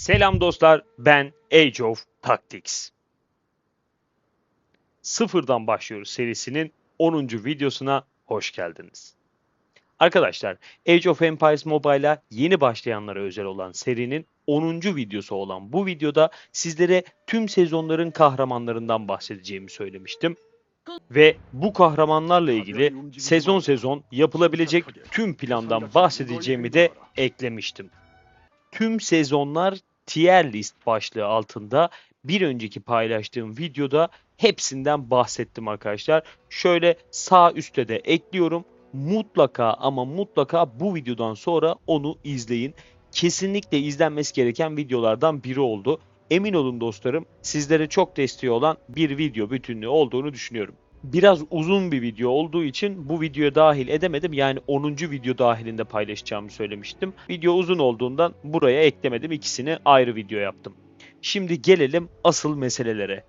Selam dostlar, ben Age of Tactics. Sıfırdan başlıyoruz serisinin 10. videosuna hoş geldiniz. Arkadaşlar, Age of Empires Mobile'a yeni başlayanlara özel olan serinin 10. videosu olan bu videoda sizlere tüm sezonların kahramanlarından bahsedeceğimi söylemiştim. Ve bu kahramanlarla ilgili sezon sezon yapılabilecek tüm plandan bahsedeceğimi de eklemiştim. Tüm sezonlar tier list başlığı altında bir önceki paylaştığım videoda hepsinden bahsettim arkadaşlar. Şöyle sağ üstte de ekliyorum. Mutlaka ama mutlaka bu videodan sonra onu izleyin. Kesinlikle izlenmesi gereken videolardan biri oldu. Emin olun dostlarım, sizlere çok desteği olan bir video bütünlüğü olduğunu düşünüyorum. Biraz uzun bir video olduğu için bu videoya dahil edemedim. Yani 10. video dahilinde paylaşacağımı söylemiştim. Video uzun olduğundan buraya eklemedim. İkisini ayrı video yaptım. Şimdi gelelim asıl meselelere.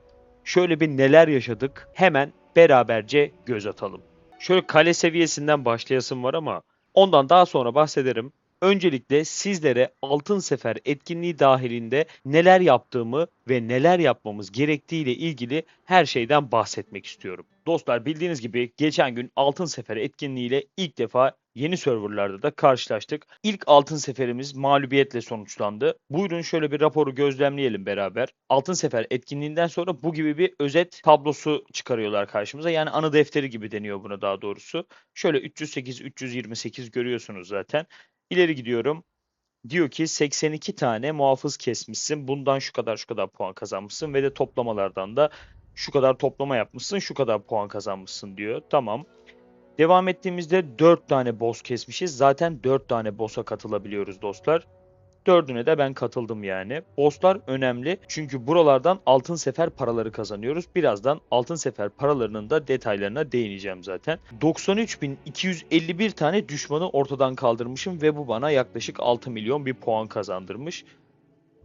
Şöyle bir neler yaşadık hemen beraberce göz atalım. Şöyle kale seviyesinden başlayasım var ama ondan daha sonra bahsederim. Öncelikle sizlere Altın Sefer etkinliği dahilinde neler yaptığımı ve neler yapmamız gerektiği ile ilgili her şeyden bahsetmek istiyorum. Dostlar, bildiğiniz gibi geçen gün Altın Sefer etkinliğiyle ilk defa yeni serverlarda da karşılaştık. İlk Altın Seferimiz mağlubiyetle sonuçlandı. Buyurun şöyle bir raporu gözlemleyelim beraber. Altın Sefer etkinliğinden sonra bu gibi bir özet tablosu çıkarıyorlar karşımıza. Yani anı defteri gibi deniyor buna daha doğrusu. Şöyle 308, 328 görüyorsunuz zaten. İleri gidiyorum. Diyor ki 82 tane muhafız kesmişsin. Bundan şu kadar şu kadar puan kazanmışsın ve de toplamalardan da şu kadar toplama yapmışsın, şu kadar puan kazanmışsın diyor. Tamam. Devam ettiğimizde 4 tane boss kesmişiz. Zaten 4 tane boss'a katılabiliyoruz dostlar. Dördüne de ben katıldım yani. Bosslar önemli çünkü buralardan altın sefer paraları kazanıyoruz. Birazdan altın sefer paralarının da detaylarına değineceğim zaten. 93.251 tane düşmanı ortadan kaldırmışım ve bu bana yaklaşık 6 milyon bir puan kazandırmış.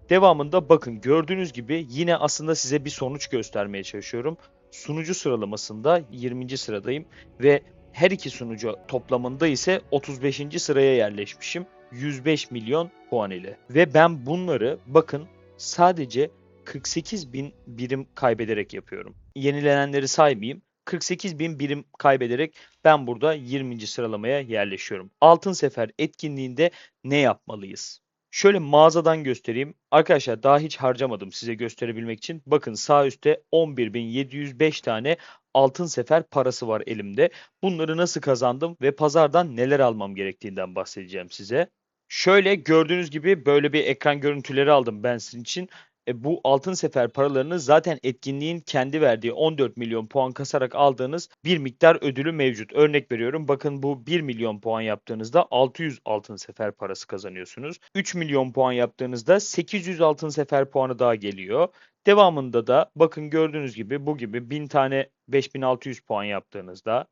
Devamında bakın gördüğünüz gibi yine aslında size bir sonuç göstermeye çalışıyorum. Sunucu sıralamasında 20. sıradayım ve her iki sunucu toplamında ise 35. sıraya yerleşmişim. 105 milyon puan ile. Ve ben bunları bakın sadece 48 bin birim kaybederek yapıyorum. Yenilenenleri saymayayım. 48 bin birim kaybederek ben burada 20. sıralamaya yerleşiyorum. Altın Sefer etkinliğinde ne yapmalıyız? Şöyle mağazadan göstereyim. Arkadaşlar daha hiç harcamadım size gösterebilmek için. Bakın sağ üstte 11.705 tane altın sefer parası var elimde. Bunları nasıl kazandım ve pazardan neler almam gerektiğinden bahsedeceğim size. Şöyle gördüğünüz gibi böyle bir ekran görüntüleri aldım ben sizin için. Bu altın sefer paralarını zaten etkinliğin kendi verdiği 14 milyon puan kasarak aldığınız bir miktar ödülü mevcut. Örnek veriyorum, bakın bu 1 milyon puan yaptığınızda 600 altın sefer parası kazanıyorsunuz. 3 milyon puan yaptığınızda 800 altın sefer puanı daha geliyor. Devamında da bakın gördüğünüz gibi bu gibi 1000 tane 5600 puan yaptığınızda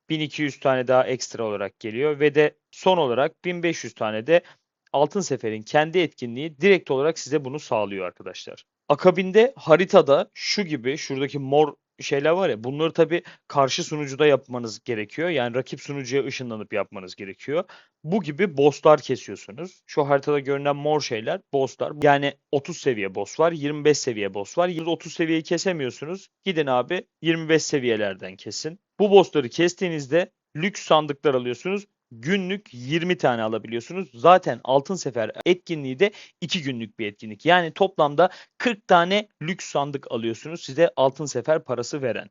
1200 tane daha ekstra olarak geliyor ve de son olarak 1500 tane de Altın Sefer'in kendi etkinliği direkt olarak size bunu sağlıyor arkadaşlar. Akabinde haritada şu gibi şuradaki mor şeyler var ya, bunları tabii karşı sunucuda yapmanız gerekiyor. Yani rakip sunucuya ışınlanıp yapmanız gerekiyor. Bu gibi bosslar kesiyorsunuz. Şu haritada görünen mor şeyler bosslar. Yani 30 seviye boss var, 25 seviye boss var. 30 seviyeyi kesemiyorsunuz. Gidin abi 25 seviyelerden kesin. Bu bossları kestiğinizde lüks sandıklar alıyorsunuz. Günlük 20 tane alabiliyorsunuz. Zaten Altın Sefer etkinliği de 2 günlük bir etkinlik. Yani toplamda 40 tane lüks sandık alıyorsunuz size Altın Sefer parası veren.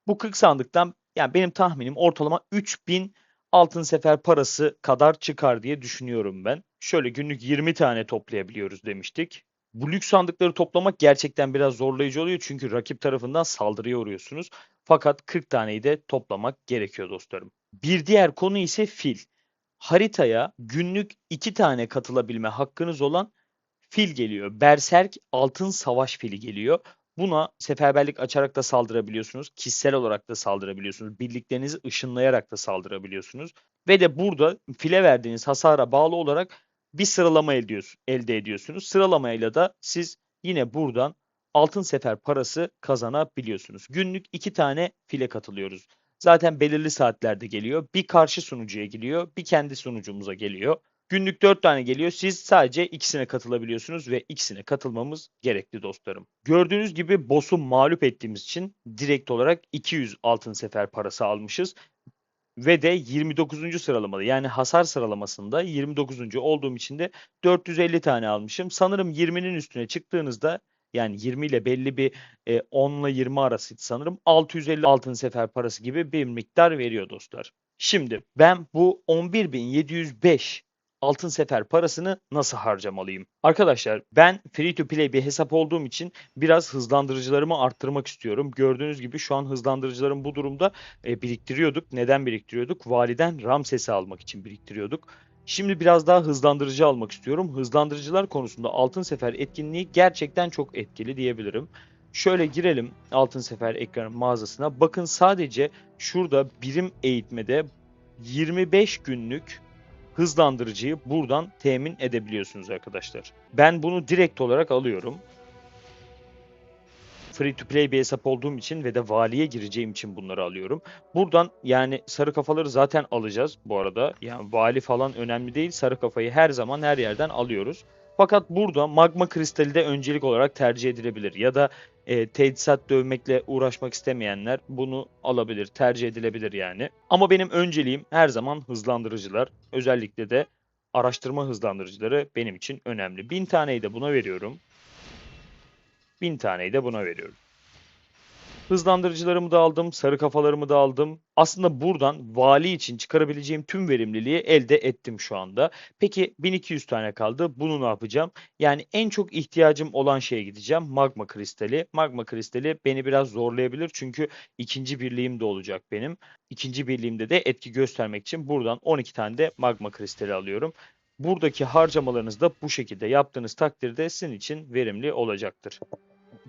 Bu 40 sandıktan yani benim tahminim ortalama 3000 Altın Sefer parası kadar çıkar diye düşünüyorum ben. Şöyle günlük 20 tane toplayabiliyoruz demiştik. Bu lüks sandıkları toplamak gerçekten biraz zorlayıcı oluyor çünkü rakip tarafından saldırıya uğruyorsunuz. Fakat 40 taneyi de toplamak gerekiyor dostlarım. Bir diğer konu ise fil. Haritaya günlük 2 tane katılabilme hakkınız olan fil geliyor. Berserk Altın Savaş fili geliyor. Buna seferberlik açarak da saldırabiliyorsunuz. Kişisel olarak da saldırabiliyorsunuz. Birliklerinizi ışınlayarak da saldırabiliyorsunuz. Ve de burada file verdiğiniz hasara bağlı olarak bir sıralama elde ediyorsunuz. Sıralamayla da siz yine buradan altın sefer parası kazanabiliyorsunuz. Günlük 2 tane file katılıyoruz. Zaten belirli saatlerde geliyor. Bir karşı sunucuya geliyor, bir kendi sunucumuza geliyor. Günlük 4 tane geliyor. Siz sadece ikisine katılabiliyorsunuz ve ikisine katılmamız gerekli dostlarım. Gördüğünüz gibi boss'u mağlup ettiğimiz için direkt olarak 200 altın sefer parası almışız. Ve de 29. sıralamada, yani hasar sıralamasında 29. olduğum için de 450 tane almışım. Sanırım 20'nin üstüne çıktığınızda, yani 20 ile belli bir 10 ile 20 arasıydı sanırım, 650 altın sefer parası gibi bir miktar veriyor dostlar. Şimdi ben bu 11.705 altın sefer parasını nasıl harcamalıyım? Arkadaşlar, ben free to play bir hesap olduğum için biraz hızlandırıcılarımı arttırmak istiyorum. Gördüğünüz gibi şu an hızlandırıcılarım bu durumda. Biriktiriyorduk. Neden biriktiriyorduk? Validen Ramses'i almak için biriktiriyorduk. Şimdi biraz daha hızlandırıcı almak istiyorum. Hızlandırıcılar konusunda Altın Sefer etkinliği gerçekten çok etkili diyebilirim. Şöyle girelim Altın Sefer ekran mağazasına. Bakın, sadece şurada birim eğitmede 25 günlük hızlandırıcıyı buradan temin edebiliyorsunuz arkadaşlar. Ben bunu direkt olarak alıyorum. Free to play bir hesap olduğum için ve de valiye gireceğim için bunları alıyorum. Buradan, yani sarı kafaları zaten alacağız bu arada. Yani vali falan önemli değil. Sarı kafayı her zaman her yerden alıyoruz. Fakat burada magma kristali de öncelik olarak tercih edilebilir. Ya da tedisat dövmekle uğraşmak istemeyenler bunu alabilir. Tercih edilebilir yani. Ama benim önceliğim her zaman hızlandırıcılar. Özellikle de araştırma hızlandırıcıları benim için önemli. 1000 taneyi de buna veriyorum. 1000 taneyi de buna veriyorum. Hızlandırıcılarımı da aldım, sarı kafalarımı da aldım. Aslında buradan vali için çıkarabileceğim tüm verimliliği elde ettim şu anda. Peki 1200 tane kaldı. Bunu ne yapacağım? Yani en çok ihtiyacım olan şeye gideceğim. Magma kristali. Magma kristali beni biraz zorlayabilir çünkü ikinci birliğim de olacak benim. İkinci birliğimde de etki göstermek için buradan 12 tane de magma kristali alıyorum. Buradaki harcamalarınızı da bu şekilde yaptığınız takdirde sizin için verimli olacaktır.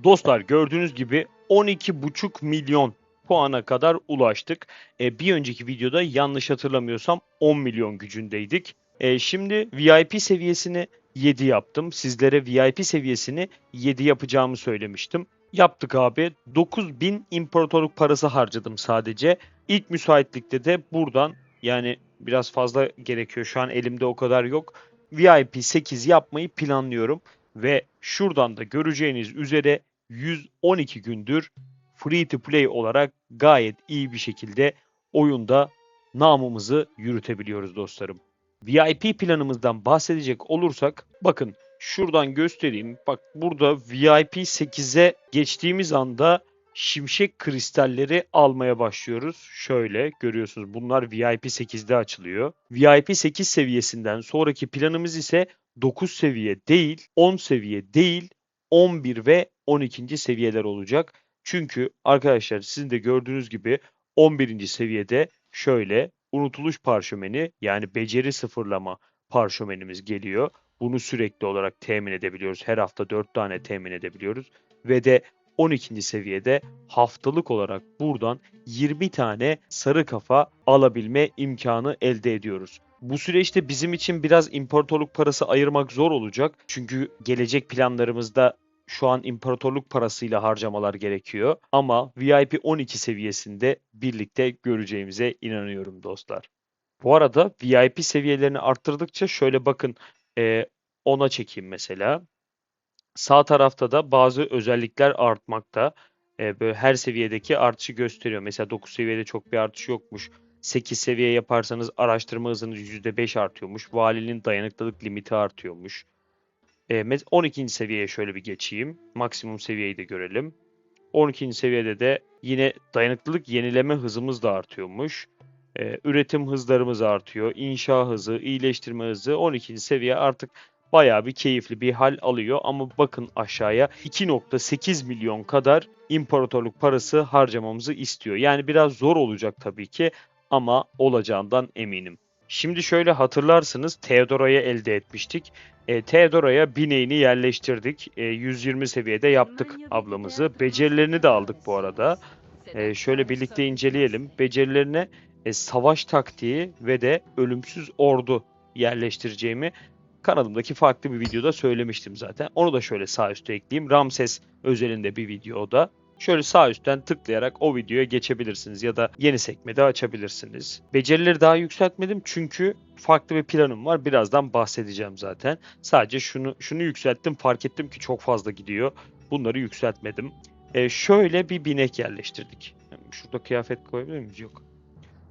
Dostlar, gördüğünüz gibi 12,5 milyon puana kadar ulaştık. Bir önceki videoda yanlış hatırlamıyorsam 10 milyon gücündeydik. Şimdi VIP seviyesini 7 yaptım. Sizlere VIP seviyesini 7 yapacağımı söylemiştim. Yaptık abi. 9.000 imparatorluk parası harcadım sadece. İlk müsaitlikte de buradan, yani biraz fazla gerekiyor. Şu an elimde o kadar yok. VIP 8 yapmayı planlıyorum. Ve şuradan da göreceğiniz üzere 112 gündür free to play olarak gayet iyi bir şekilde oyunda namımızı yürütebiliyoruz dostlarım. VIP planımızdan bahsedecek olursak, bakın şuradan göstereyim. Bak, burada VIP 8'e geçtiğimiz anda şimşek kristalleri almaya başlıyoruz. Şöyle görüyorsunuz, bunlar VIP 8'de açılıyor. VIP 8 seviyesinden sonraki planımız ise 9 seviye değil, 10 seviye değil, 11 ve 12. seviyeler olacak. Çünkü arkadaşlar, sizin de gördüğünüz gibi 11. seviyede şöyle unutuluş parşömeni, yani beceri sıfırlama parşömenimiz geliyor. Bunu sürekli olarak temin edebiliyoruz. Her hafta 4 tane temin edebiliyoruz. Ve de 12. seviyede haftalık olarak buradan 20 tane sarı kafa alabilme imkanı elde ediyoruz. Bu süreçte bizim için biraz imparatorluk parası ayırmak zor olacak. Çünkü gelecek planlarımızda şu an imparatorluk parasıyla harcamalar gerekiyor. Ama VIP 12 seviyesinde birlikte göreceğimize inanıyorum dostlar. Bu arada VIP seviyelerini arttırdıkça şöyle bakın, 10'a çekeyim mesela. Sağ tarafta da bazı özellikler artmakta. Böyle her seviyedeki artışı gösteriyor. Mesela 9 seviyede çok bir artış yokmuş. 8 seviye yaparsanız araştırma hızınız %5 artıyormuş. Valinin dayanıklılık limiti artıyormuş. 12. seviyeye şöyle bir geçeyim. Maksimum seviyeyi de görelim. 12. seviyede de yine dayanıklılık yenileme hızımız da artıyormuş. Üretim hızlarımız artıyor. İnşa hızı, iyileştirme hızı. 12. seviye artık bayağı bir keyifli bir hal alıyor. Ama bakın aşağıya, 2,8 milyon kadar imparatorluk parası harcamamızı istiyor. Yani biraz zor olacak tabii ki, ama olacağından eminim. Şimdi şöyle hatırlarsınız, Theodora'yı elde etmiştik. Theodora'ya bineğini yerleştirdik. 120 seviyede yaptık ablamızı. Becerilerini de aldık bu arada. Şöyle birlikte inceleyelim. Becerilerine savaş taktiği ve de ölümsüz ordu yerleştireceğimi kanalımdaki farklı bir videoda söylemiştim zaten. Onu da şöyle sağ üstte ekleyeyim. Ramses özelinde bir videoda. Şöyle sağ üstten tıklayarak o videoya geçebilirsiniz ya da yeni sekmede açabilirsiniz. Becerileri daha yükseltmedim çünkü farklı bir planım var. Birazdan bahsedeceğim zaten. Sadece şunu yükselttim. Fark ettim ki çok fazla gidiyor. Bunları yükseltmedim. Şöyle bir binek yerleştirdik. Şurada kıyafet koyabilir miyiz? Yok.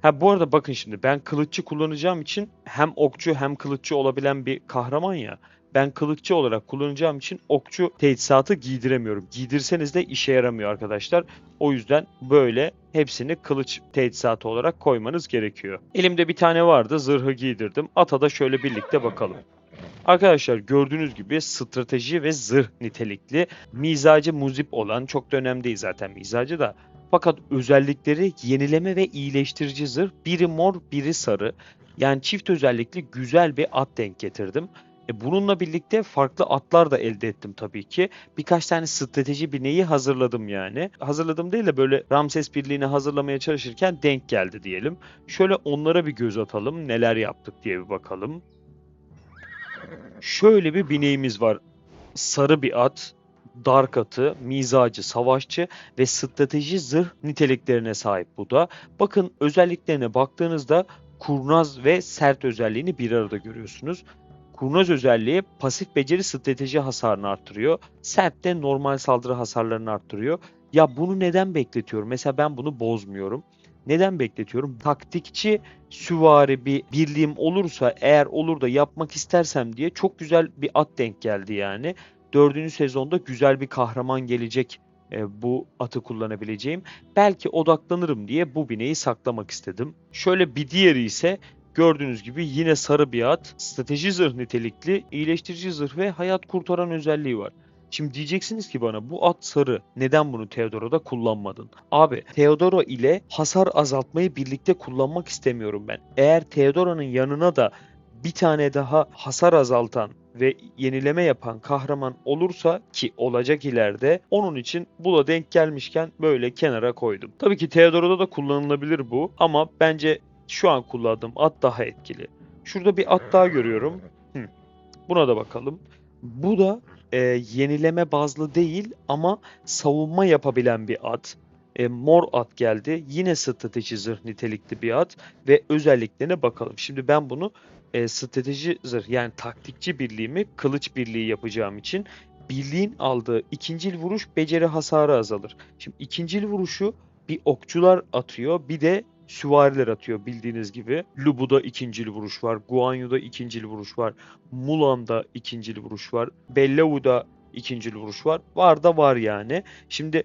Ha bu arada bakın şimdi ben kılıççı kullanacağım için hem okçu hem kılıççı olabilen bir kahraman ya. Ben kılıççı olarak kullanacağım için okçu teçhizatı giydiremiyorum. Giydirseniz de işe yaramıyor arkadaşlar. O yüzden böyle hepsini kılıç teçhizatı olarak koymanız gerekiyor. Elimde bir tane vardı, zırhı giydirdim. Ata da şöyle birlikte bakalım. Arkadaşlar gördüğünüz gibi strateji ve zırh nitelikli, mizacı muzip olan, çok da önemli değil zaten mizacı da. Fakat özellikleri yenileme ve iyileştirici zırh, biri mor biri sarı. Yani çift özellikli güzel bir at denk getirdim. Bununla birlikte farklı atlar da elde ettim tabii ki. Birkaç tane strateji bineği hazırladım yani. Hazırladım değil de böyle Ramses birliğini hazırlamaya çalışırken denk geldi diyelim. Şöyle onlara bir göz atalım, neler yaptık diye bir bakalım. Şöyle bir bineğimiz var. Sarı bir at, dark atı, mizacı, savaşçı ve strateji zırh niteliklerine sahip bu da. Bakın özelliklerine baktığınızda kurnaz ve sert özelliğini bir arada görüyorsunuz. Kurnaz özelliği pasif beceri strateji hasarını arttırıyor. Sert de normal saldırı hasarlarını arttırıyor. Ya bunu neden bekletiyorum? Mesela ben bunu bozmuyorum. Neden bekletiyorum? Taktikçi süvari bir birliğim olursa, eğer olur da yapmak istersem diye çok güzel bir at denk geldi yani. Dördüncü sezonda güzel bir kahraman gelecek, bu atı kullanabileceğim. Belki odaklanırım diye bu bineği saklamak istedim. Şöyle bir diğeri ise gördüğünüz gibi yine sarı bir at. Strateji zırh nitelikli, iyileştirici zırh ve hayat kurtaran özelliği var. Şimdi diyeceksiniz ki bana bu at sarı, neden bunu Theodoro'da kullanmadın? Abi Theodoro ile hasar azaltmayı birlikte kullanmak istemiyorum ben. Eğer Theodoro'nun yanına da bir tane daha hasar azaltan ve yenileme yapan kahraman olursa, ki olacak ileride, onun için bu da denk gelmişken böyle kenara koydum. Tabii ki Theodoro'da da kullanılabilir bu ama bence şu an kullandığım at daha etkili. Şurada bir at daha görüyorum. Buna da bakalım. Bu da yenileme bazlı değil ama savunma yapabilen bir at. Mor at geldi. Yine strateji zırh nitelikli bir at ve özelliklerine bakalım. Şimdi ben bunu strateji zırh yani taktikçi birliğimi kılıç birliği yapacağım için birliğin aldığı ikincil vuruş beceri hasarı azalır. Şimdi ikincil vuruşu bir okçular atıyor, bir de süvariler atıyor bildiğiniz gibi. Lubu'da ikincil vuruş var, Guan Yu'da ikincil vuruş var, Mulan'da ikincil vuruş var, Bellavu'da ikincil vuruş var. Var da var yani. Şimdi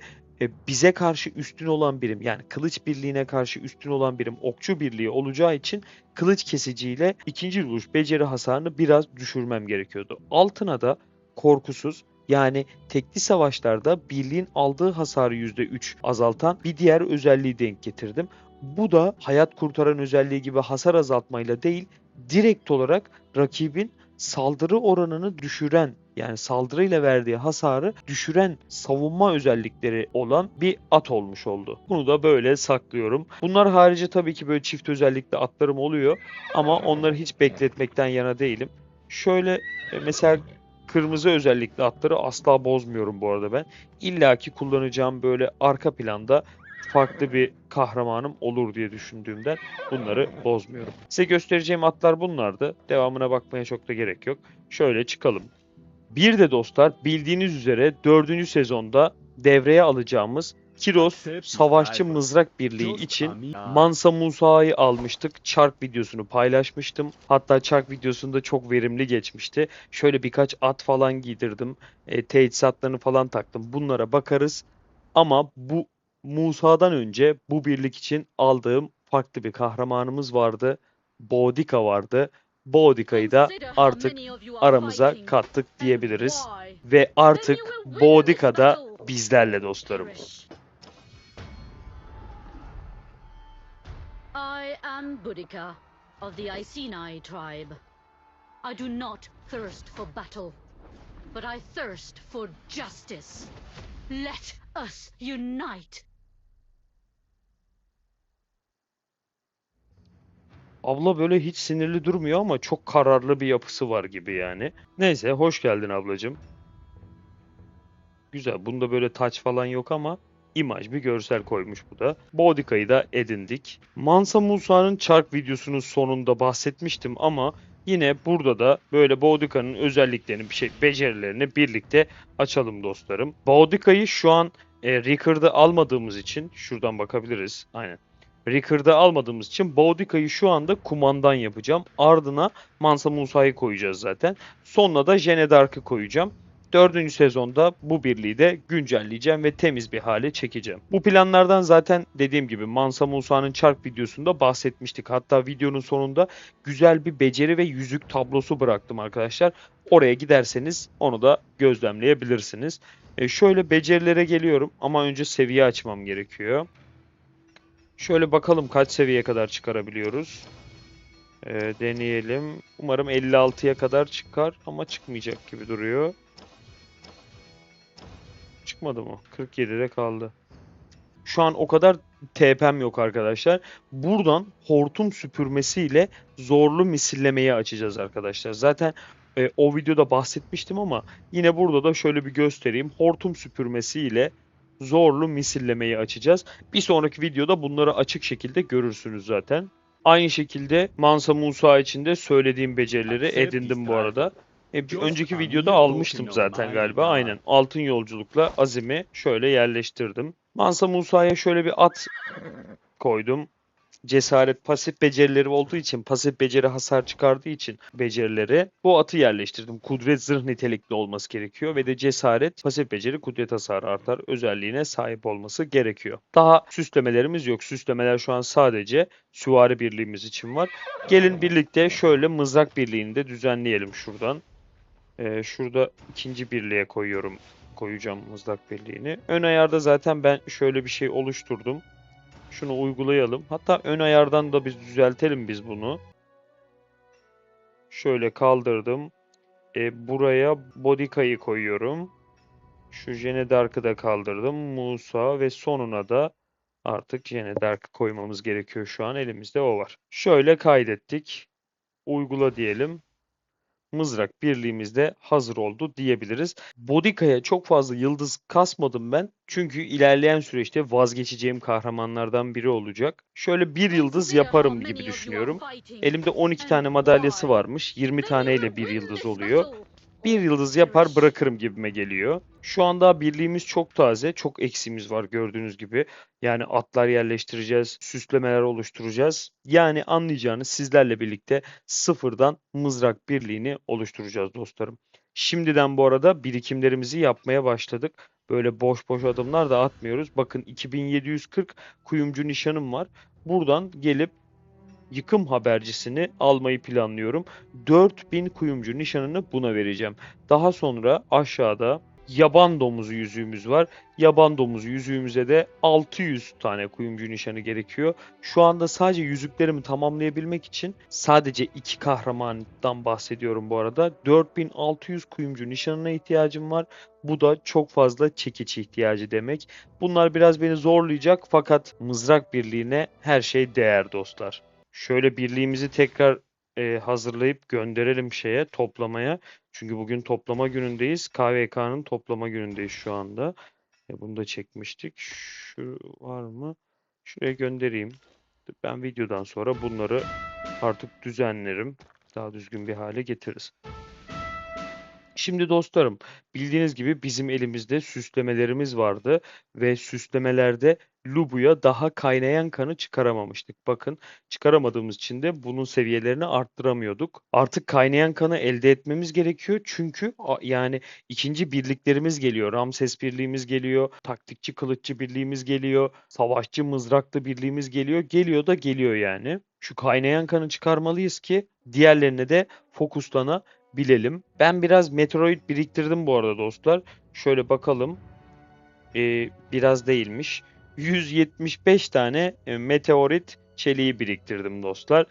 bize karşı üstün olan birim, yani kılıç birliğine karşı üstün olan birim okçu birliği olacağı için kılıç kesiciyle ikinci vuruş beceri hasarını biraz düşürmem gerekiyordu. Altına da korkusuz, yani tekli savaşlarda birliğin aldığı hasarı %3 azaltan bir diğer özelliği denk getirdim. Bu da hayat kurtaran özelliği gibi hasar azaltmayla değil, direkt olarak rakibin saldırı oranını düşüren, yani saldırıyla verdiği hasarı düşüren savunma özellikleri olan bir at olmuş oldu. Bunu da böyle saklıyorum. Bunlar harici tabii ki böyle çift özellikli atlarım oluyor ama onları hiç bekletmekten yana değilim. Şöyle mesela kırmızı özellikli atları asla bozmuyorum bu arada ben. İlla ki kullanacağım böyle arka planda farklı bir kahramanım olur diye düşündüğümden bunları bozmuyorum. Size göstereceğim atlar bunlardı. Devamına bakmaya çok da gerek yok. Şöyle çıkalım. Bir de dostlar bildiğiniz üzere 4. sezonda devreye alacağımız Kiros Savaşçı Mızrak Birliği için Mansa Musa'yı almıştık. Çark videosunu paylaşmıştım. Hatta çark videosunda çok verimli geçmişti. Şöyle birkaç at falan giydirdim. Teçhizatlarını falan taktım. Bunlara bakarız. Ama bu Musa'dan önce bu birlik için aldığım farklı bir kahramanımız vardı. Boudica vardı. Boudica'yı da artık aramıza kattık diyebiliriz. Ve artık Boudica da bizlerle dostlarım. I am Boudica of the Iceni tribe. I do not thirst for battle, but I thirst for justice. Let us unite. Abla böyle hiç sinirli durmuyor ama çok kararlı bir yapısı var gibi yani. Neyse, hoş geldin ablacığım. Güzel. Bunda böyle taç falan yok ama imaj, bir görsel koymuş bu da. Bodika'yı da edindik. Mansa Musa'nın çark videosunun sonunda bahsetmiştim ama yine burada da böyle Bodika'nın özelliklerini, becerilerini birlikte açalım dostlarım. Bodika'yı şu an Record'ı almadığımız için şuradan bakabiliriz. Aynen. Record'ı almadığımız için Bodika'yı şu anda kumandan yapacağım. Ardına Mansa Musa'yı koyacağız zaten. Sonuna da Jene Dark'ı koyacağım. 4. sezonda bu birliği de güncelleyeceğim ve temiz bir hale çekeceğim. Bu planlardan zaten dediğim gibi Mansa Musa'nın çark videosunda bahsetmiştik. Hatta videonun sonunda güzel bir beceri ve yüzük tablosu bıraktım arkadaşlar. Oraya giderseniz onu da gözlemleyebilirsiniz. Şöyle becerilere geliyorum ama önce seviye açmam gerekiyor. Şöyle bakalım kaç seviyeye kadar çıkarabiliyoruz. Deneyelim. Umarım 56'ya kadar çıkar ama çıkmayacak gibi duruyor. Çıkmadı mı? 47'de kaldı. Şu an o kadar TP'm yok arkadaşlar. Buradan hortum süpürmesiyle zorlu misillemeyi açacağız arkadaşlar. Zaten o videoda bahsetmiştim ama yine burada da şöyle bir göstereyim. Hortum süpürmesiyle zorlu misillemeyi açacağız. Bir sonraki videoda bunları açık şekilde görürsünüz zaten. Aynı şekilde Mansa Musa için de söylediğim becerileri edindim bu arada. Bir önceki videoda almıştım zaten galiba. Aynen. Altın yolculukla Azim'i şöyle yerleştirdim. Mansa Musa'ya şöyle bir at koydum. Cesaret pasif becerileri olduğu için, pasif beceri hasar çıkardığı için becerileri bu atı yerleştirdim. Kudret zırh nitelikli olması gerekiyor ve de cesaret pasif beceri kudret hasarı artar özelliğine sahip olması gerekiyor. Daha süslemelerimiz yok. Süslemeler şu an sadece süvari birliğimiz için var. Gelin birlikte şöyle mızrak birliğini de düzenleyelim şuradan. Şurada ikinci birliğe koyacağım mızrak birliğini. Ön ayarda zaten ben şöyle bir şey oluşturdum. Şunu uygulayalım. Hatta ön ayardan da biz düzeltelim biz bunu. Şöyle kaldırdım. Buraya Bodika'yı koyuyorum. Şu Jene Dark'ı da kaldırdım. Musa ve sonuna da artık Jene Dark'ı koymamız gerekiyor şu an. Elimizde o var. Şöyle kaydettik. Uygula diyelim. Mızrak birliğimizde hazır oldu diyebiliriz. Bodika'ya çok fazla yıldız kasmadım ben. Çünkü ilerleyen süreçte vazgeçeceğim kahramanlardan biri olacak. Şöyle bir yıldız yaparım gibi düşünüyorum. Elimde 12 tane madalyası varmış. 20 taneyle bir yıldız oluyor. Bir yıldız yapar bırakırım gibime geliyor. Şu anda birliğimiz çok taze. Çok eksiğimiz var gördüğünüz gibi. Yani atlar yerleştireceğiz, süslemeler oluşturacağız. Yani anlayacağınız sizlerle birlikte sıfırdan mızrak birliğini oluşturacağız dostlarım. Şimdiden bu arada birikimlerimizi yapmaya başladık. Böyle boş boş adımlar da atmıyoruz. Bakın 2740 kuyumcu nişanım var. Buradan gelip yıkım habercisini almayı planlıyorum. 4000 kuyumcu nişanını buna vereceğim. Daha sonra aşağıda yaban domuzu yüzüğümüz var. Yaban domuzu yüzüğümüze de 600 tane kuyumcu nişanı gerekiyor. Şu anda sadece yüzüklerimi tamamlayabilmek için sadece 2 kahramandan bahsediyorum bu arada. 4600 kuyumcu nişanına ihtiyacım var. Bu da çok fazla çekiç ihtiyacı demek. Bunlar biraz beni zorlayacak fakat mızrak birliğine her şey değer dostlar. Şöyle birliğimizi tekrar hazırlayıp gönderelim toplamaya. Çünkü bugün toplama günündeyiz. KVK'nın toplama günündeyiz şu anda. Bunu da çekmiştik. Şu var mı? Şuraya göndereyim. Ben videodan sonra bunları artık düzenlerim. Daha düzgün bir hale getiririz. Şimdi dostlarım, bildiğiniz gibi bizim elimizde süslemelerimiz vardı ve süslemelerde Lubu'ya daha kaynayan kanı çıkaramamıştık. Bakın, çıkaramadığımız için de bunun seviyelerini arttıramıyorduk. Artık kaynayan kanı elde etmemiz gerekiyor çünkü yani ikinci birliklerimiz geliyor. Ramses birliğimiz geliyor, taktikçi kılıççı birliğimiz geliyor, savaşçı mızraklı birliğimiz geliyor. Geliyor da geliyor yani. Şu kaynayan kanı çıkarmalıyız ki diğerlerine de fokuslanabilelim. Ben biraz Meteoroid biriktirdim bu arada dostlar. Şöyle bakalım. Biraz değilmiş. 175 tane meteorit çeliği biriktirdim dostlar.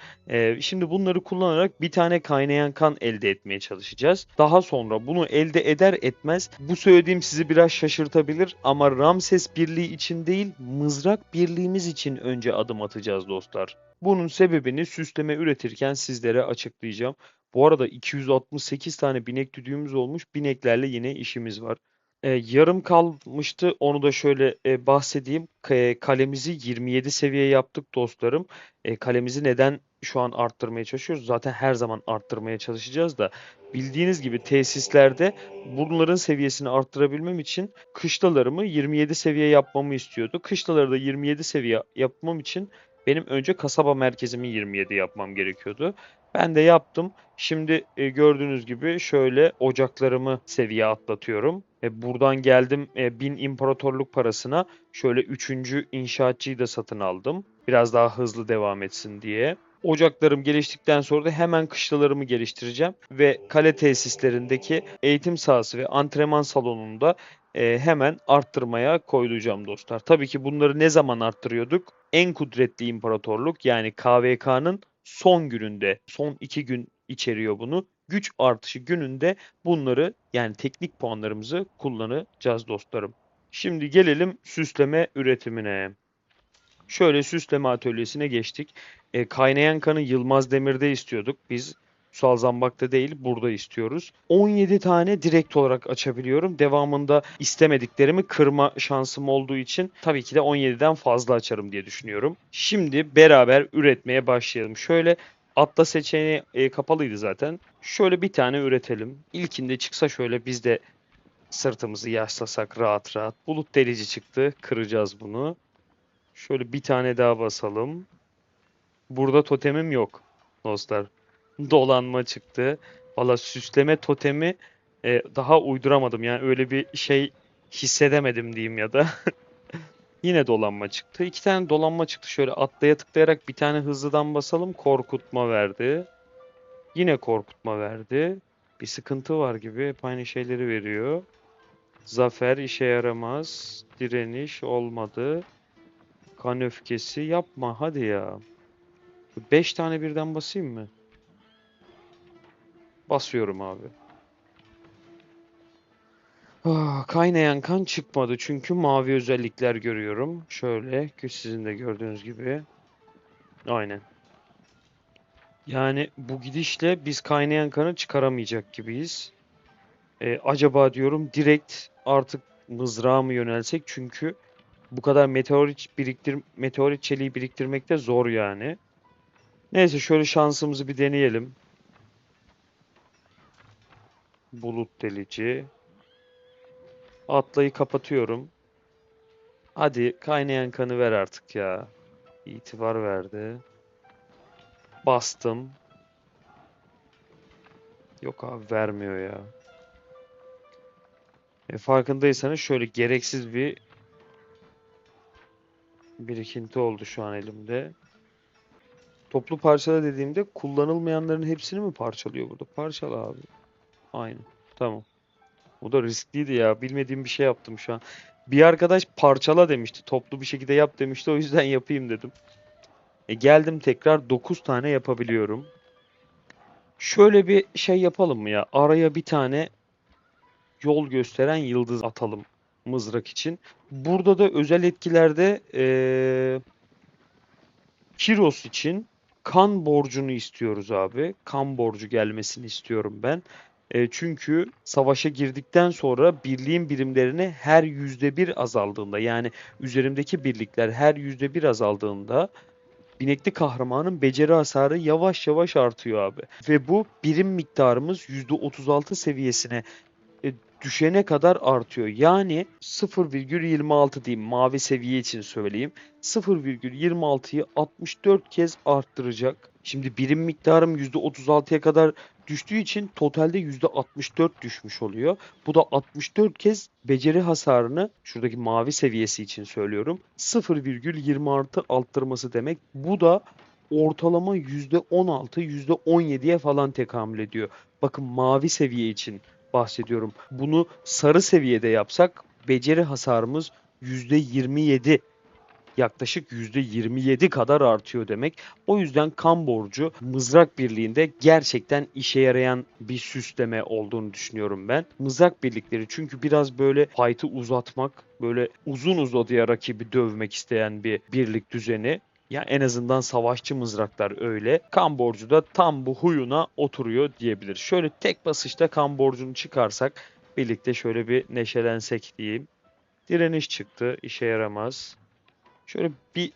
Şimdi bunları kullanarak bir tane kaynayan kan elde etmeye çalışacağız. Daha sonra bunu elde eder etmez bu söylediğim sizi biraz şaşırtabilir ama Ramses Birliği için değil mızrak birliğimiz için önce adım atacağız dostlar. Bunun sebebini süsleme üretirken sizlere açıklayacağım. Bu arada 268 tane binek düdüğümüz olmuş. Bineklerle yine işimiz var. Yarım kalmıştı. Onu da şöyle bahsedeyim. Kalemizi 27 seviye yaptık dostlarım. Kalemizi neden şu an arttırmaya çalışıyoruz? Zaten her zaman arttırmaya çalışacağız da. Bildiğiniz gibi tesislerde bunların seviyesini arttırabilmem için kışlalarımı 27 seviye yapmamı istiyordu. Kışlaları da 27 seviye yapmam için benim önce kasaba merkezimi 27 yapmam gerekiyordu. Ben de yaptım. Şimdi gördüğünüz gibi şöyle ocaklarımı seviye atlatıyorum. Buradan geldim 1000 imparatorluk parasına şöyle üçüncü inşaatçıyı da satın aldım. Biraz daha hızlı devam etsin diye. Ocaklarım geliştikten sonra da hemen kışlalarımı geliştireceğim ve kale tesislerindeki eğitim sahası ve antrenman salonunu da hemen arttırmaya koyulacağım dostlar. Tabii ki bunları ne zaman arttırıyorduk? En kudretli imparatorluk yani KVK'nın son gününde, son 2 gün içeriyor bunu. Güç artışı gününde bunları yani teknik puanlarımızı kullanacağız dostlarım. Şimdi gelelim süsleme üretimine. Şöyle süsleme atölyesine geçtik. Kaynayan kanı Yılmaz Demir'de istiyorduk. Biz Üsal Zambak'ta değil burada istiyoruz. 17 tane direkt olarak açabiliyorum. Devamında istemediklerimi kırma şansım olduğu için tabii ki de 17'den fazla açarım diye düşünüyorum. Şimdi beraber üretmeye başlayalım. Şöyle atla seçeneği kapalıydı zaten. Şöyle bir tane üretelim. İlkinde çıksa şöyle biz de sırtımızı yaslasak rahat rahat. Bulut delici çıktı. Kıracağız bunu. Şöyle bir tane daha basalım. Burada totemim yok dostlar. Dolanma çıktı. Valla süsleme totemi daha uyduramadım. Yani öyle bir şey hissedemedim diyeyim ya da. Yine dolanma çıktı. İki tane dolanma çıktı. Şöyle atlaya tıklayarak bir tane hızlıdan basalım. Korkutma verdi. Yine korkutma verdi. Bir sıkıntı var gibi. Hep aynı şeyleri veriyor. Zafer işe yaramaz. Direniş olmadı. Kan öfkesi yapma hadi ya. 5 tane birden basayım mı? Basıyorum abi. Kaynayan kan çıkmadı çünkü mavi özellikler görüyorum. Şöyle ki sizin de gördüğünüz gibi. Aynen. Yani bu gidişle biz kaynayan kanı çıkaramayacak gibiyiz. Acaba diyorum direkt artık mızrağa mı yönelsek çünkü bu kadar meteorit çeliği biriktirmek de zor yani. Neyse şöyle şansımızı bir deneyelim. Bulut delici. Atlayı kapatıyorum. Hadi kaynayan kanı ver artık ya. İtibar verdi. Bastım. Yok abi vermiyor ya. Farkındaysanız şöyle gereksiz bir birikinti oldu şu an elimde. Toplu parçala dediğimde kullanılmayanların hepsini mi parçalıyor burada? Parçala abi. Aynen. Tamam. Bu da riskliydi ya. Bilmediğim bir şey yaptım şu an. Bir arkadaş parçala demişti. Toplu bir şekilde yap demişti. O yüzden yapayım dedim. Geldim tekrar 9 tane yapabiliyorum. Şöyle bir şey yapalım mı ya? Araya bir tane yol gösteren yıldız atalım mızrak için. Burada da özel etkilerde Kiros için kan borcunu istiyoruz abi. Kan borcu gelmesini istiyorum ben. Çünkü savaşa girdikten sonra birliğin birimlerini her %1 azaldığında yani üzerimdeki birlikler her %1 azaldığında binekli kahramanın beceri hasarı yavaş yavaş artıyor abi. Ve bu birim miktarımız %36 seviyesine e, düşene kadar artıyor. Yani 0,26 diyeyim mavi seviye için söyleyeyim. 0,26'yı 64 kez arttıracak. Şimdi birim miktarım %36'ya kadar düştüğü için totalde %64 düşmüş oluyor. Bu da 64 kez beceri hasarını şuradaki mavi seviyesi için söylüyorum. 0,20 artı arttırması demek. Bu da ortalama %16, %17'ye falan tekamül ediyor. Bakın mavi seviye için bahsediyorum. Bunu sarı seviyede yapsak beceri hasarımız %27 yaklaşık %27 kadar artıyor demek. O yüzden kan borcu mızrak birliğinde gerçekten işe yarayan bir süsleme olduğunu düşünüyorum ben. Mızrak birlikleri çünkü biraz böyle fight'ı uzatmak, böyle uzun uzadıya rakibi dövmek isteyen bir birlik düzeni. Ya en azından savaşçı mızraklar öyle. Kan borcu da tam bu huyuna oturuyor diyebilir. Şöyle tek basışta kan borcunu çıkarsak birlikte şöyle bir neşelensek diyeyim. Direniş çıktı. İşe yaramaz. Şöyle bir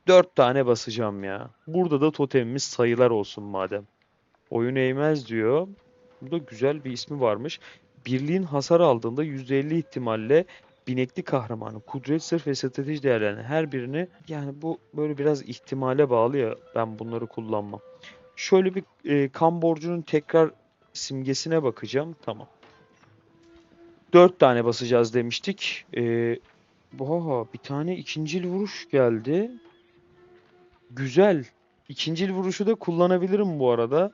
4 tane basacağım ya. Burada da totemimiz sayılar olsun madem. Oyun eğmez diyor. Burada güzel bir ismi varmış. Birliğin hasar aldığında %50 ihtimalle binekli kahramanı, kudret, sırf ve strateji değerlerinin her birini, yani bu böyle biraz ihtimale bağlı ya, ben bunları kullanmam. Şöyle bir kan borcunun tekrar simgesine bakacağım. Tamam. 4 tane basacağız demiştik. Bir tane ikincil vuruş geldi. Güzel. İkincil vuruşu da kullanabilirim bu arada.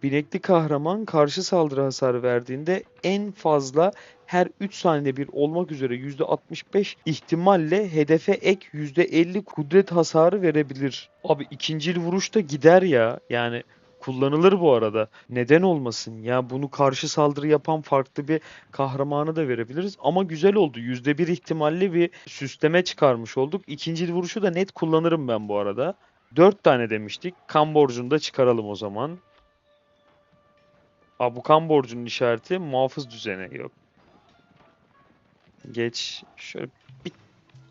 Binekli kahraman karşı saldırı hasarı verdiğinde en fazla her 3 saniyede bir olmak üzere %65 ihtimalle hedefe ek %50 kudret hasarı verebilir. Abi ikincil vuruş da gider ya. Yani kullanılır bu arada. Neden olmasın? Ya bunu karşı saldırı yapan farklı bir kahramanı da verebiliriz. Ama güzel oldu. %1 ihtimalli bir süsleme çıkarmış olduk. İkincil vuruşu da net kullanırım ben bu arada. 4 tane demiştik. Kan borcunu da çıkaralım o zaman. Bu kan borcunun işareti muhafız düzeni yok. Geç. Şöyle bir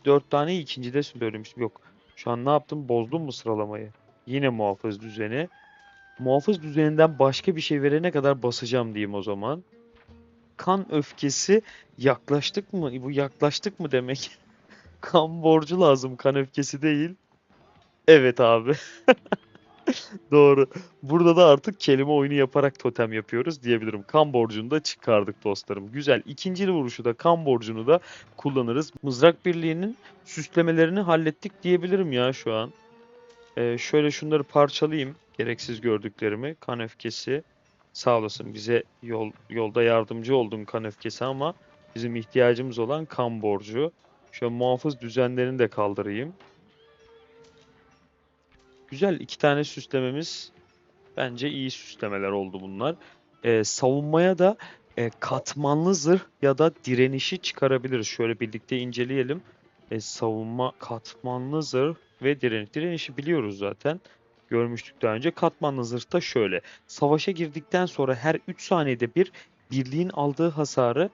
4 tane ikincide söylemiştim. Yok. Şu an ne yaptım? Bozdum mu sıralamayı? Yine muhafız düzeni. Muhafız düzeninden başka bir şey verene kadar basacağım diyeyim o zaman. Kan öfkesi yaklaştık mı? Bu yaklaştık mı demek? Kan borcu lazım. Kan öfkesi değil. Evet abi. Doğru. Burada da artık kelime oyunu yaparak totem yapıyoruz diyebilirim. Kan borcunu da çıkardık dostlarım. Güzel. İkinci vuruşu da kan borcunu da kullanırız. Mızrak birliğinin süslemelerini hallettik diyebilirim ya şu an. Şöyle şunları parçalayayım. Gereksiz gördüklerimi. Kan öfkesi. Sağ olasın, bize yolda yardımcı oldun kan öfkesi, ama bizim ihtiyacımız olan kan borcu. Şöyle muhafız düzenlerini de kaldırayım. Güzel, 2 tane süslememiz. Bence iyi süslemeler oldu bunlar. Savunmaya da katmanlı zırh ya da direnişi çıkarabiliriz. Şöyle birlikte inceleyelim. Savunma, katmanlı zırh ve direniş. Direnişi biliyoruz zaten. Görmüştük daha önce. Katmanlı zırh da şöyle. Savaşa girdikten sonra her 3 saniyede bir birliğin aldığı hasarı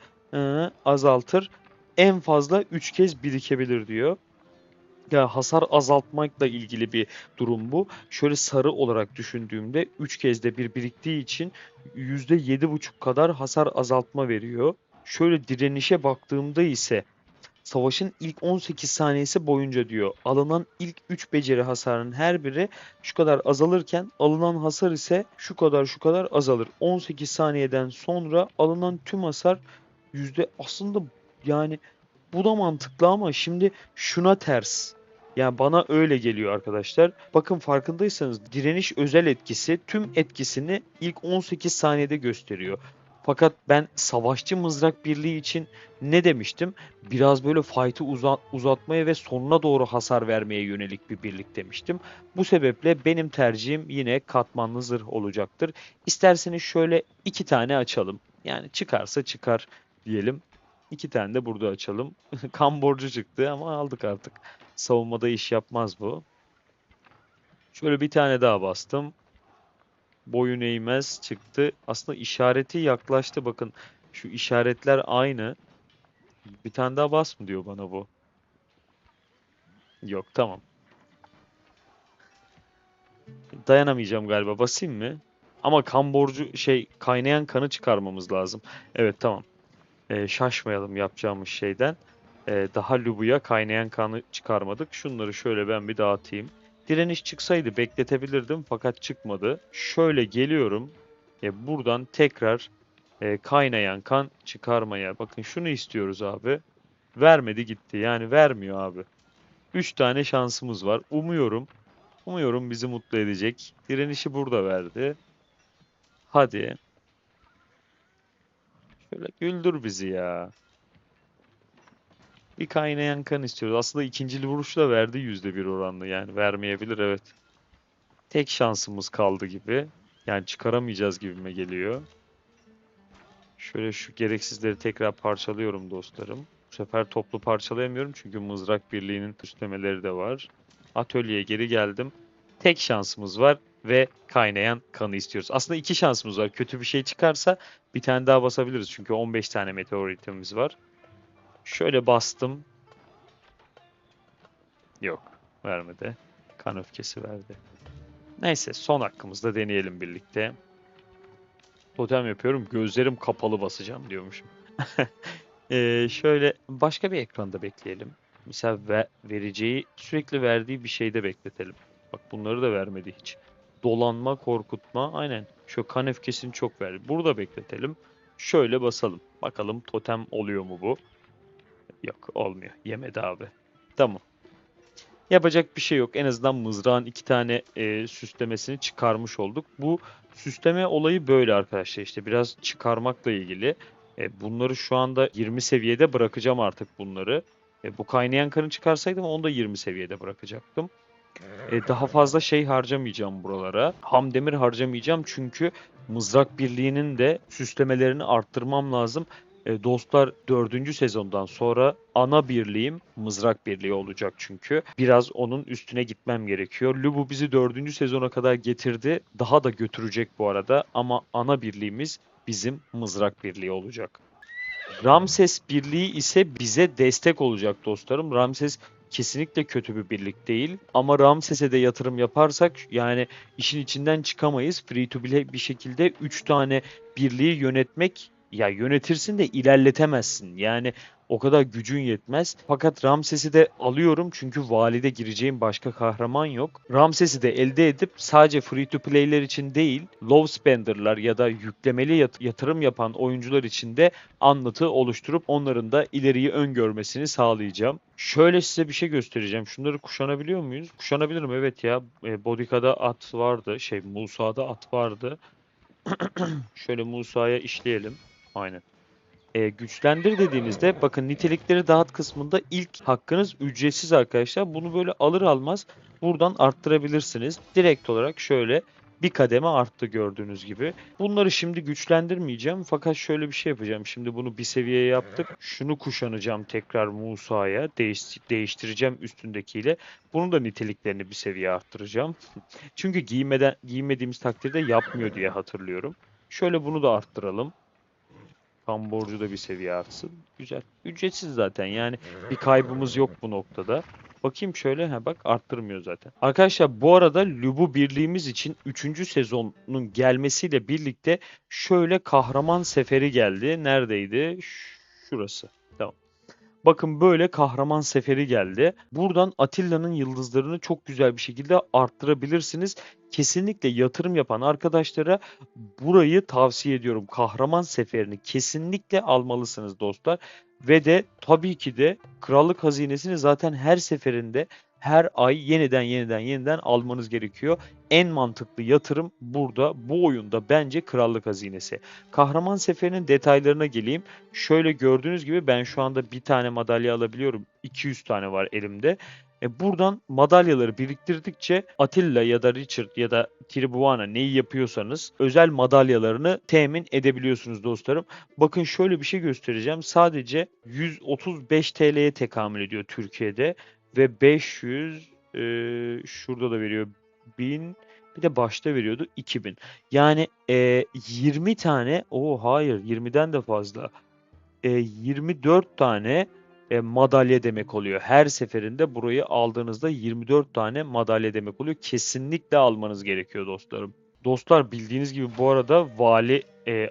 azaltır. En fazla 3 kez birikebilir diyor. Ya hasar azaltmakla ilgili bir durum bu. Şöyle sarı olarak düşündüğümde 3 kez de bir biriktiği için %7,5 kadar hasar azaltma veriyor. Şöyle direnişe baktığımda ise savaşın ilk 18 saniyesi boyunca diyor, alınan ilk 3 beceri hasarının her biri şu kadar azalırken alınan hasar ise şu kadar azalır. 18 saniyeden sonra alınan tüm hasar aslında yani bu da mantıklı ama şimdi şuna ters. Yani bana öyle geliyor arkadaşlar. Bakın farkındaysanız direniş özel etkisi tüm etkisini ilk 18 saniyede gösteriyor. Fakat ben savaşçı mızrak birliği için ne demiştim? Biraz böyle fight'ı uzatmaya ve sonuna doğru hasar vermeye yönelik bir birlik demiştim. Bu sebeple benim tercihim yine katmanlı zırh olacaktır. İsterseniz şöyle 2 tane açalım. Yani çıkarsa çıkar diyelim. 2 tane de burada açalım. Kan borcu çıktı ama aldık artık. Savunmada iş yapmaz bu. Şöyle bir tane daha bastım. Boyun eğmez çıktı. Aslında işareti yaklaştı. Bakın şu işaretler aynı. Bir tane daha bas mı diyor bana bu? Yok, tamam. Dayanamayacağım galiba. Basayım mı? Ama kan borcu kaynayan kanı çıkarmamız lazım. Evet, tamam. Şaşmayalım yapacağımız şeyden. Daha Lubu'ya kaynayan kanı çıkarmadık. Şunları şöyle ben bir dağıtayım. Direniş çıksaydı bekletebilirdim fakat çıkmadı. Şöyle geliyorum. Buradan tekrar kaynayan kan çıkarmaya. Bakın şunu istiyoruz abi. Vermedi gitti. Yani vermiyor abi. 3 tane şansımız var. Umuyorum bizi mutlu edecek. Direnişi burada verdi. Hadi. Şöyle güldür bizi ya. Bir kaynayan kan istiyoruz. Aslında ikincili vuruşla verdi %1 oranlı. Yani vermeyebilir, evet. Tek şansımız kaldı gibi. Yani çıkaramayacağız gibime geliyor. Şöyle şu gereksizleri tekrar parçalıyorum dostlarım. Bu sefer toplu parçalayamıyorum çünkü mızrak birliğinin üstlemeleri de var. Atölyeye geri geldim. Tek şansımız var. ve kaynayan kanı istiyoruz. Aslında 2 şansımız var. Kötü bir şey çıkarsa bir tane daha basabiliriz. Çünkü 15 tane meteoritimiz var. Şöyle bastım. Yok. Vermedi. Kan öfkesi verdi. Neyse son hakkımızda deneyelim birlikte. Totem yapıyorum. Gözlerim kapalı basacağım diyormuşum. Şöyle başka bir ekranda bekleyelim. Mesela vereceği, sürekli verdiği bir şeyde bekletelim. Bak bunları da vermedi hiç. Dolanma, korkutma. Aynen. Şu kan öfkesini çok verdi. Burada bekletelim. Şöyle basalım. Bakalım totem oluyor mu bu? Yok olmuyor. Yemedi abi. Tamam. Yapacak bir şey yok. En azından mızrağın 2 tane süslemesini çıkarmış olduk. Bu süsleme olayı böyle arkadaşlar. İşte biraz çıkarmakla ilgili. Bunları şu anda 20 seviyede bırakacağım artık bunları. Bu kaynayan kanı çıkarsaydım onu da 20 seviyede bırakacaktım. Daha fazla şey harcamayacağım buralara. Ham demir harcamayacağım çünkü mızrak birliğinin de süslemelerini arttırmam lazım. Dostlar 4. sezondan sonra ana birliğim mızrak birliği olacak çünkü. Biraz onun üstüne gitmem gerekiyor. Lubu bizi 4. sezona kadar getirdi. Daha da götürecek bu arada ama ana birliğimiz bizim mızrak birliği olacak. Ramses Birliği ise bize destek olacak dostlarım. Ramses kesinlikle kötü bir birlik değil. Ama Ramses'e de yatırım yaparsak yani işin içinden çıkamayız. Free to play bir şekilde 3 tane birliği yönetmek ya yönetirsin de ilerletemezsin. Yani o kadar gücün yetmez. Fakat Ramses'i de alıyorum çünkü valide gireceğim başka kahraman yok. Ramses'i de elde edip sadece free to play'ler için değil, low spender'lar ya da yüklemeli yatırım yapan oyuncular için de anlatı oluşturup onların da ileriyi öngörmesini sağlayacağım. Şöyle size bir şey göstereceğim. Şunları kuşanabiliyor muyuz? Kuşanabilirim evet ya. Bodika'da at vardı. Musa'da at vardı. Şöyle Musa'ya işleyelim. Aynen. Güçlendir dediğinizde bakın nitelikleri dağıt kısmında ilk hakkınız ücretsiz arkadaşlar. Bunu böyle alır almaz buradan arttırabilirsiniz. Direkt olarak şöyle bir kademe arttı gördüğünüz gibi. Bunları şimdi güçlendirmeyeceğim fakat şöyle bir şey yapacağım. Şimdi bunu bir seviyeye yaptık. Şunu kuşanacağım tekrar Musa'ya. Değiştireceğim üstündekiyle. Bunun da niteliklerini bir seviye arttıracağım. Çünkü giymediğimiz takdirde yapmıyor diye hatırlıyorum. Şöyle bunu da arttıralım. Kan borcu da bir seviye artsın. Güzel. Ücretsiz zaten yani bir kaybımız yok bu noktada. Bakayım şöyle bak arttırmıyor zaten. Arkadaşlar bu arada Lubu birliğimiz için 3. sezonun gelmesiyle birlikte şöyle kahraman seferi geldi. Neredeydi? Şurası. Tamam. Bakın böyle kahraman seferi geldi. Buradan Atilla'nın yıldızlarını çok güzel bir şekilde arttırabilirsiniz. Kesinlikle yatırım yapan arkadaşlara burayı tavsiye ediyorum. Kahraman seferini kesinlikle almalısınız dostlar. Ve de tabii ki de krallık hazinesini zaten her seferinde her ay yeniden almanız gerekiyor. En mantıklı yatırım burada bu oyunda bence krallık hazinesi. Kahraman seferinin detaylarına geleyim. Şöyle gördüğünüz gibi ben şu anda bir tane madalya alabiliyorum. 200 tane var elimde. Buradan madalyaları biriktirdikçe Attila ya da Richard ya da Tribuana neyi yapıyorsanız özel madalyalarını temin edebiliyorsunuz dostlarım. Bakın şöyle bir şey göstereceğim. Sadece 135 TL'ye tekamül ediyor Türkiye'de ve 500 şurada da veriyor 1000 bir de başta veriyordu 2000. Yani 20 tane hayır 20'den de fazla. 24 tane madalya demek oluyor. Her seferinde burayı aldığınızda 24 tane madalya demek oluyor. Kesinlikle almanız gerekiyor dostlarım. Dostlar bildiğiniz gibi bu arada vali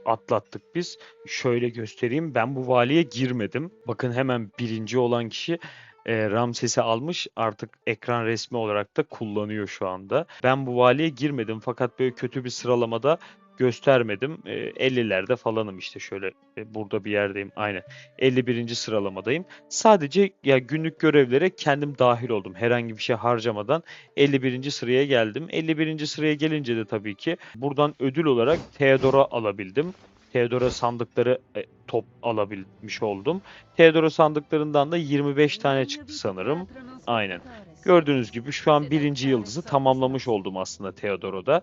atlattık biz. Şöyle göstereyim. Ben bu valiye girmedim. Bakın hemen birinci olan kişi Ramses'i almış. Artık ekran resmi olarak da kullanıyor şu anda. Ben bu valiye girmedim fakat böyle kötü bir sıralamada göstermedim. 50'lerde falanım işte şöyle burada bir yerdeyim. Aynen. 51. sıralamadayım. Sadece ya günlük görevlere kendim dahil oldum. Herhangi bir şey harcamadan 51. sıraya geldim. 51. sıraya gelince de tabii ki buradan ödül olarak Theodora alabildim. Theodora sandıkları top alabilmiş oldum. Theodora sandıklarından da 25 tane çıktı sanırım. Aynen. Gördüğünüz gibi şu an birinci yıldızı tamamlamış oldum aslında Theodora'da.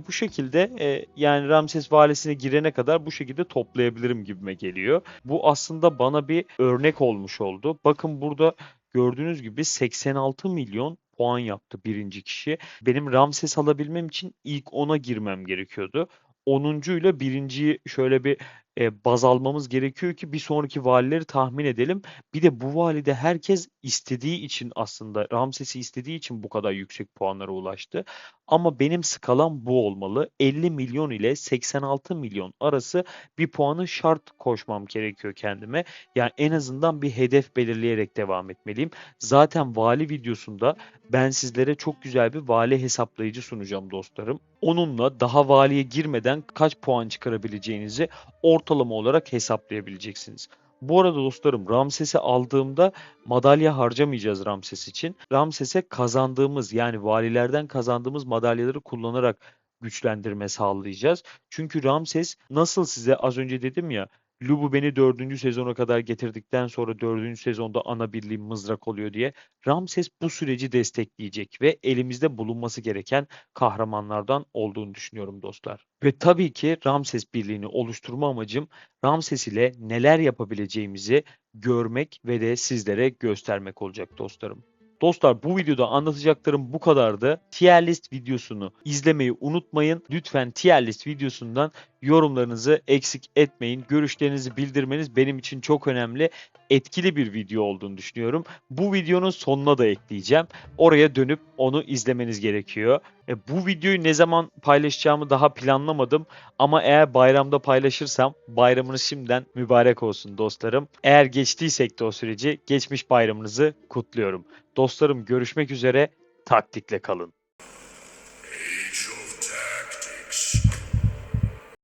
Bu şekilde yani Ramses valisine girene kadar bu şekilde toplayabilirim gibime geliyor. Bu aslında bana bir örnek olmuş oldu. Bakın burada gördüğünüz gibi 86 milyon puan yaptı birinci kişi. Benim Ramses alabilmem için ilk 10'a girmem gerekiyordu. 10. ile birinciyi şöyle bir baz almamız gerekiyor ki bir sonraki valileri tahmin edelim. Bir de bu valide herkes istediği için, aslında Ramses'i istediği için bu kadar yüksek puanlara ulaştı. Ama benim skalam bu olmalı. 50 milyon ile 86 milyon arası bir puanı şart koşmam gerekiyor kendime. Yani en azından bir hedef belirleyerek devam etmeliyim. Zaten vali videosunda ben sizlere çok güzel bir vali hesaplayıcı sunacağım dostlarım. Onunla daha valiye girmeden kaç puan çıkarabileceğinizi ortalama olarak hesaplayabileceksiniz. Bu arada dostlarım, Ramses'i aldığımda madalya harcamayacağız Ramses için. Ramses'e kazandığımız, yani valilerden kazandığımız madalyaları kullanarak güçlendirme sağlayacağız. Çünkü Ramses, nasıl size az önce dedim ya, Lubu beni 4. sezona kadar getirdikten sonra 4. sezonda ana birliğim mızrak oluyor diye, Ramses bu süreci destekleyecek ve elimizde bulunması gereken kahramanlardan olduğunu düşünüyorum dostlar. Ve tabii ki Ramses birliğini oluşturma amacım, Ramses ile neler yapabileceğimizi görmek ve de sizlere göstermek olacak dostlarım. Dostlar, bu videoda anlatacaklarım bu kadardı. Tier list videosunu izlemeyi unutmayın. Lütfen tier list videosundan yorumlarınızı eksik etmeyin. Görüşlerinizi bildirmeniz benim için çok önemli. Etkili bir video olduğunu düşünüyorum. Bu videonun sonuna da ekleyeceğim. Oraya dönüp onu izlemeniz gerekiyor. Bu videoyu ne zaman paylaşacağımı daha planlamadım. Ama eğer bayramda paylaşırsam bayramınız şimdiden mübarek olsun dostlarım. Eğer geçtiysek de o süreci, geçmiş bayramınızı kutluyorum. Dostlarım, görüşmek üzere, taktikle kalın.